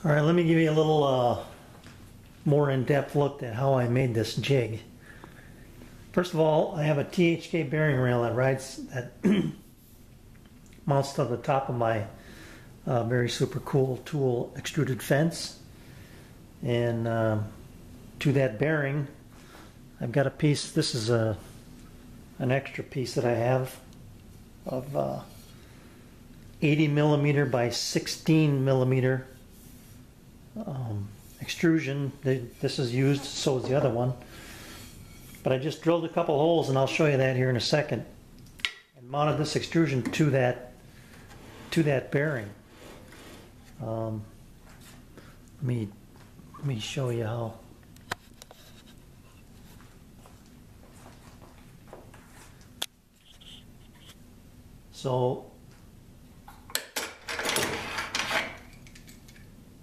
All right, let me give you a little more in-depth look at how I made this jig. First of all, I have a THK bearing rail that mounts to the top of my very super cool tool extruded fence. And to that bearing, I've got a piece. This is an extra piece that I have of 80 millimeter by 16 millimeter extrusion. This is used, so is the other one. But I just drilled a couple holes, and I'll show you that here in a second, and mounted this extrusion to that bearing. Let me show you how. So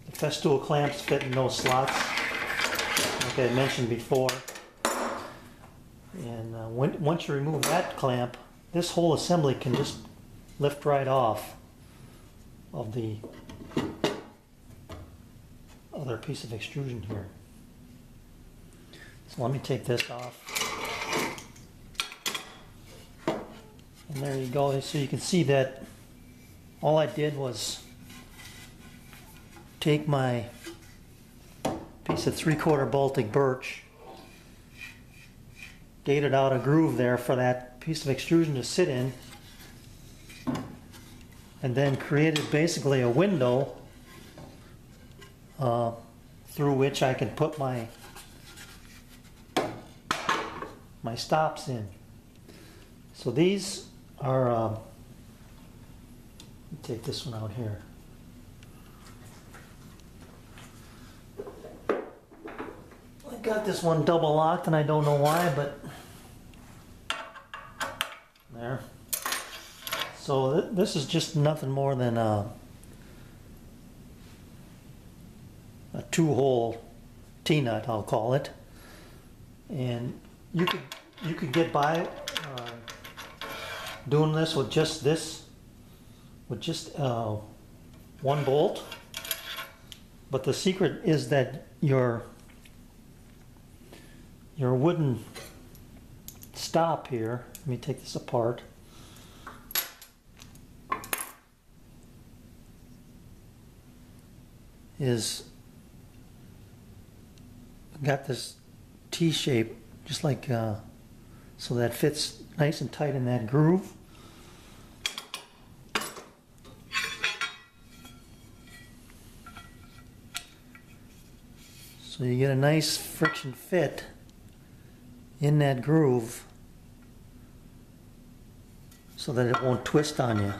the festool clamps fit in those slots, like I mentioned before. And once you remove that clamp, this whole assembly can just lift right off of the other piece of extrusion here. So let me take this off. And there you go. So you can see that all I did was take my piece of 3/4 Baltic birch, dated out a groove there for that piece of extrusion to sit in, and then created basically a window through which I can put my stops in. So these are, let me take this one out here. I got this one double locked and I don't know why, but there. So this is just nothing more than a 2-hole T-nut, I'll call it. And you could get by doing this with just one bolt. But the secret is that your wooden stop here, let me take this apart. Is got this T shape, just like so that fits nice and tight in that groove. So you get a nice friction fit in that groove so that it won't twist on you,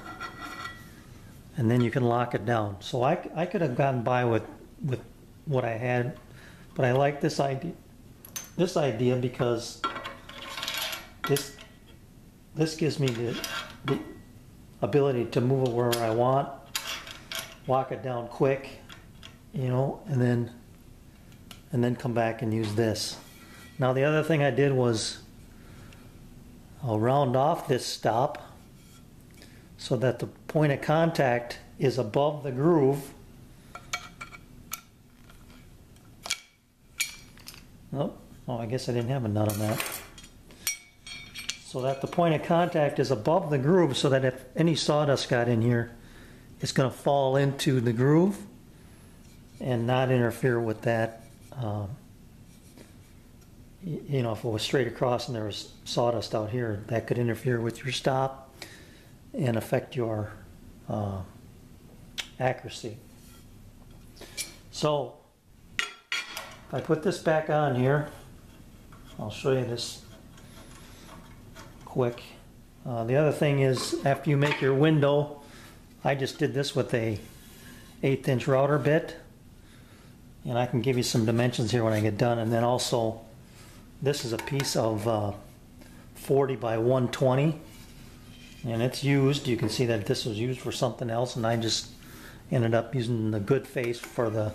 and then you can lock it down. So I could have gotten by with what I had, but I like this idea because this gives me the ability to move it wherever I want, lock it down quick, you know, and then come back and use this. Now the other thing I did was I'll round off this stop so that the point of contact is above the groove. Oh, I guess I didn't have a nut on that. So that the point of contact is above the groove, so that if any sawdust got in here, it's going to fall into the groove and not interfere with that. You know, if it was straight across and there was sawdust out here, that could interfere with your stop and affect your accuracy. So if I put this back on here, I'll show you this quick. The other thing is, after you make your window, I just did this with a 1/8 inch router bit, and I can give you some dimensions here when I get done. And then also, this is a piece of 40 by 120, and it's used. You can see that this was used for something else, and I just ended up using the good face for the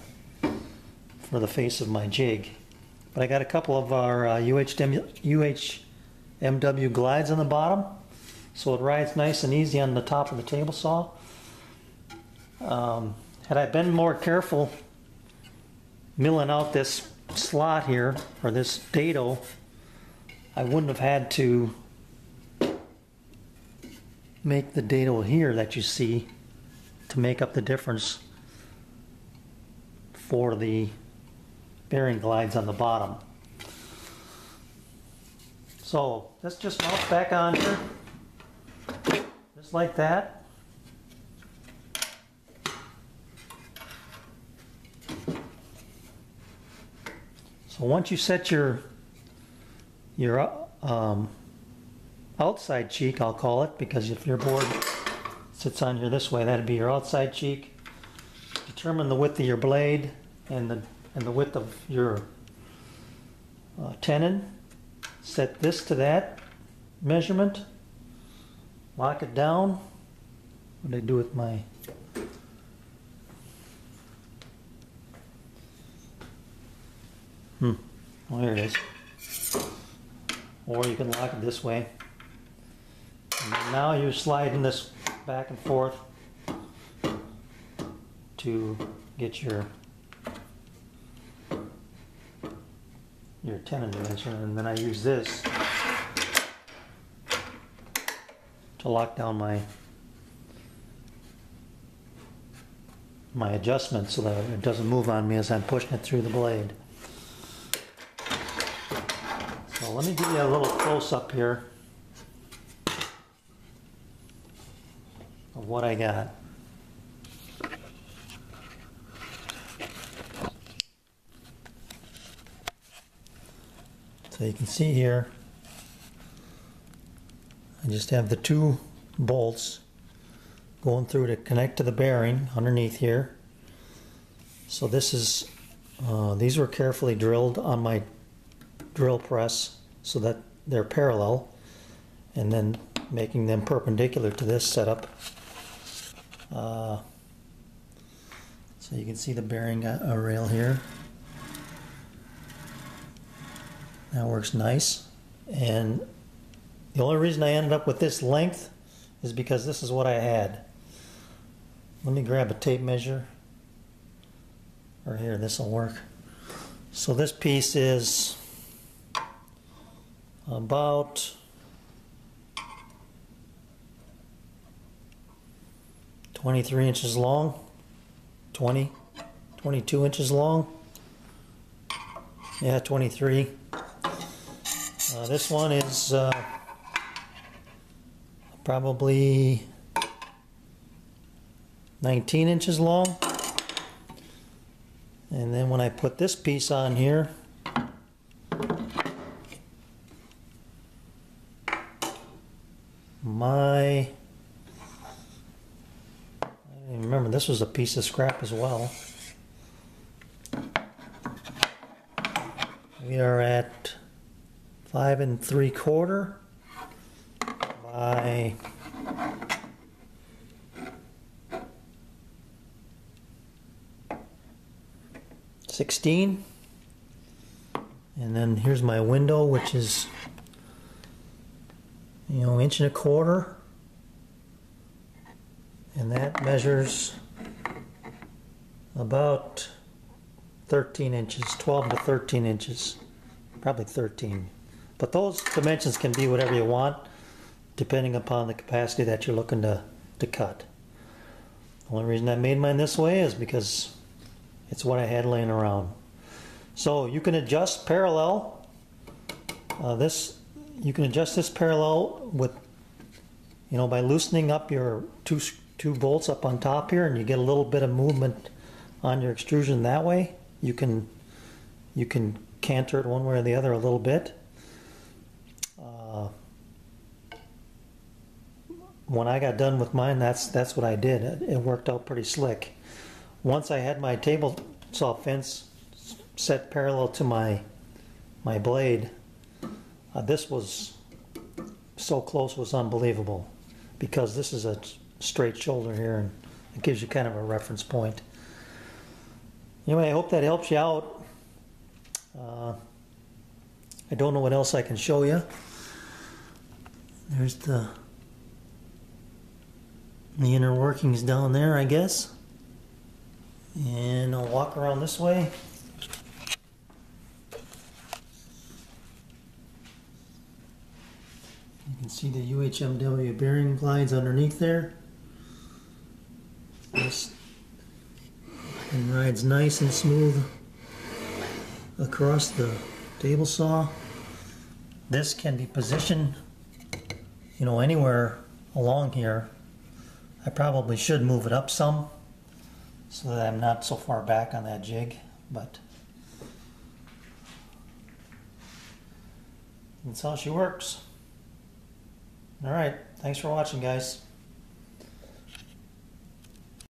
face of my jig. But I got a couple of our UHMW glides on the bottom, so it rides nice and easy on the top of the table saw. Had I been more careful milling out this slot here, or this dado, I wouldn't have had to make the dado here that you see to make up the difference for the bearing glides on the bottom. So this just mounts back on here, just like that. So once you set your outside cheek, I'll call it, because if your board sits on here this way, that'd be your outside cheek. Determine the width of your blade and the width of your tenon. Set this to that measurement. Lock it down. What did I do with my... Well, here it is. Or you can lock it this way. And then now you're sliding this back and forth to get your tenon dimension, and then I use this to lock down my adjustment so that it doesn't move on me as I'm pushing it through the blade. So let me give you a little close-up here of what I got. So you can see here, I just have the two bolts going through to connect to the bearing underneath here. So this is, these were carefully drilled on my drill press so that they're parallel, and then making them perpendicular to this setup. So you can see the bearing rail here. That works nice. And the only reason I ended up with this length is because this is what I had. Let me grab a tape measure. Or here, this will work. So this piece is about 23 inches long, 22 inches long. Yeah, 23. This one is probably 19 inches long. And then when I put this piece on here, I remember this was a piece of scrap as well. We are at 5 3/4 by 16. And then here's my window, which is, 1 1/4 inches. And that measures about 13 inches, 12 to 13 inches, probably 13. But those dimensions can be whatever you want, depending upon the capacity that you're looking to cut. The only reason I made mine this way is because it's what I had laying around. So you can adjust parallel. You can adjust this parallel with, by loosening up your two bolts up on top here, and you get a little bit of movement on your extrusion that way. You can canter it one way or the other a little bit. When I got done with mine, that's what I did. It worked out pretty slick. Once I had my table saw fence set parallel to my blade, this was so close, was unbelievable, because this is a straight shoulder here, and it gives you kind of a reference point. Anyway, I hope that helps you out. I don't know what else I can show you. There's the inner workings down there, I guess. And I'll walk around this way. See the UHMW bearing glides underneath there. This and rides nice and smooth across the table saw. This can be positioned, you know, anywhere along here. I probably should move it up some so that I'm not so far back on that jig, but that's how she works. All right, thanks for watching, guys.